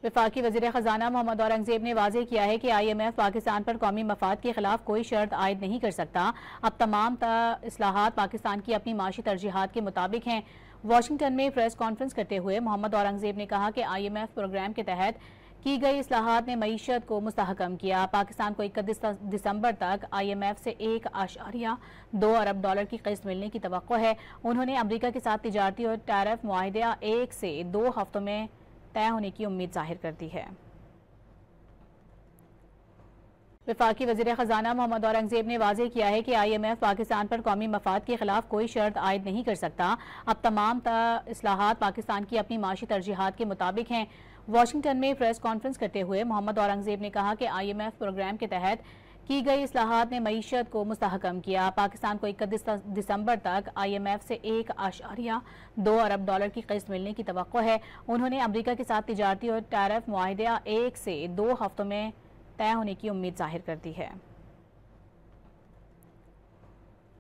वफाकी वज़ीर ख़जाना मोहम्मद औरंगज़ेब ने वाज़ेह किया है कि IMF पाकिस्तान पर कौमी मफाद के खिलाफ कोई शर्त आयद नहीं कर सकता। अब तमाम इस्लाहात पाकिस्तान की अपनी माशी तरजीहात के मुताबिक हैं। वाशिंगटन में प्रेस कॉन्फ्रेंस करते हुए मोहम्मद औरंगज़ेब ने कहा कि IMF प्रोग्राम के तहत की गई इस्लाहात ने मईशत को मुस्तहकम किया। पाकिस्तान को 31 दिसंबर तक IMF से $1.2 अरब की किस्त मिलने की तवक्को है। उन्होंने अमरीका के साथ तिजारती और टैरिफ मुआहिदा 1 से 2 हफ्तों में तय होने की उम्मीद जाहिर कर दी है। वफाकी वज़ीर ख़जाना मोहम्मद औरंगज़ेब ने वाज़ेह किया है कि IMF पाकिस्तान पर कौमी मफाद के खिलाफ कोई शर्त आयद नहीं कर सकता। अब तमाम इस्लाहात पाकिस्तान की अपनी माशी तरजीहात के मुताबिक हैं। वाशिंगटन में प्रेस कॉन्फ्रेंस करते हुए मोहम्मद औरंगज़ेब ने कहा कि IMF प्रोग्राम के तहत की गई इस्लाहात ने मईशत को मुस्तहकम किया। पाकिस्तान को 31 दिसंबर तक IMF से $1.2 अरब की किस्त मिलने की तवक्को है। उन्होंने अमरीका के साथ तिजारती और टैरिफ मुआहिदा 1 से 2 हफ्तों में तय होने की उम्मीद जाहिर कर दी है।